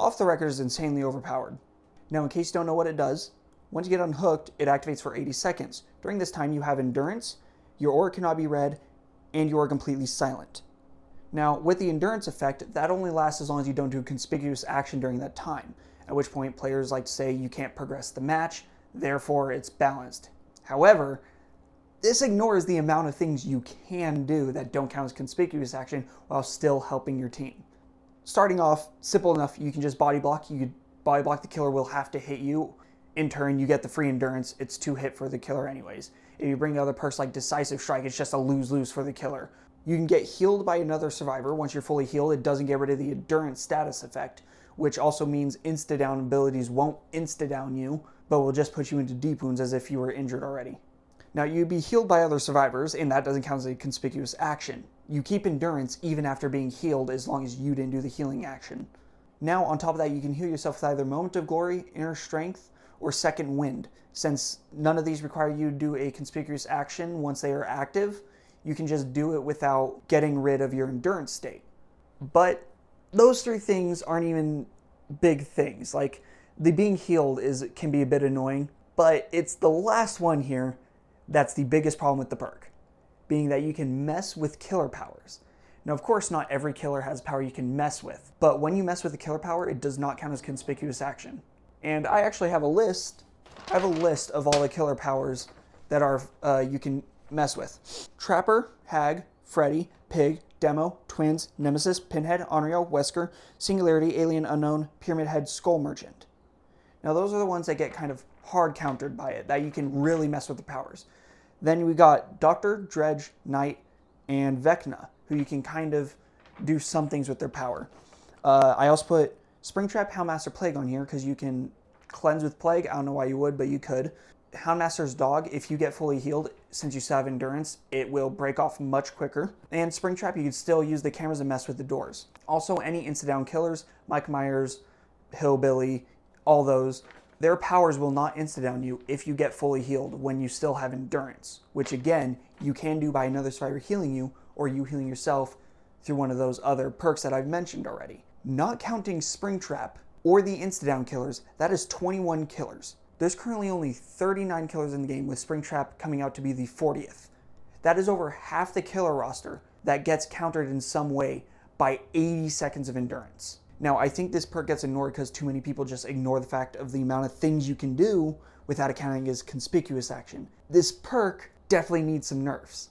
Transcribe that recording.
off the record is insanely overpowered. Now, in case you don't know what it does, once you get unhooked, it activates for 80 seconds. During this time, you have endurance, your aura cannot be read, and you are completely silent. Now, with the endurance effect, that only lasts as long as you don't do a conspicuous action during that time, at which point players like to say you can't progress the match, therefore it's balanced. However, this ignores the amount of things you can do that don't count as conspicuous action while still helping your team. Starting off, simple enough, you can just body block. You could body block, the killer will have to hit you. In turn, you get the free endurance. It's 2 hit for the killer anyways. If you bring other perks like Decisive Strike, it's just a lose-lose for the killer. You can get healed by another survivor. Once you're fully healed, it doesn't get rid of the endurance status effect, which also means insta-down abilities won't insta-down you, but will just put you into deep wounds as if you were injured already. Now, you'd be healed by other survivors, and that doesn't count as a conspicuous action. You keep endurance even after being healed as long as you didn't do the healing action. Now, on top of that, you can heal yourself with either Moment of Glory, Inner Strength, or Second Wind. Since none of these require you to do a conspicuous action once they are active, you can just do it without getting rid of your endurance state. But those 3 things aren't even big things. Like, the being healed can be a bit annoying, but it's the last one here that's the biggest problem with the perk, being that you can mess with killer powers. Now, of course, not every killer has power you can mess with, but when you mess with a killer power, it does not count as conspicuous action. And I actually have a list. I have a list of all the killer powers that are you can mess with. Trapper, Hag, Freddy, Pig, Demo, Twins, Nemesis, Pinhead, Onryo, Wesker, Singularity, Alien Unknown, Pyramid Head, Skull Merchant. Now, those are the ones that get kind of hard countered by it, that you can really mess with the powers. Then we got Doctor, Dredge, Knight, and Vecna, who you can kind of do some things with their power. I also put Springtrap, Houndmaster, Plague on here because you can cleanse with Plague. I don't know why you would, but you could. Houndmaster's Dog, if you get fully healed, since you still have endurance, it will break off much quicker. And Springtrap, you can still use the cameras and mess with the doors. Also, any insta-down killers, Mike Myers, Hillbilly, all those, their powers will not insta-down you if you get fully healed when you still have endurance, which again, you can do by another survivor healing you or you healing yourself through one of those other perks that I've mentioned already. Not counting Springtrap or the insta-down killers, that is 21 killers. There's currently only 39 killers in the game, with Springtrap coming out to be the 40th. That is over half the killer roster that gets countered in some way by 80 seconds of endurance. Now, I think this perk gets ignored because too many people just ignore the fact of the amount of things you can do without accounting as conspicuous action. This perk definitely needs some nerfs.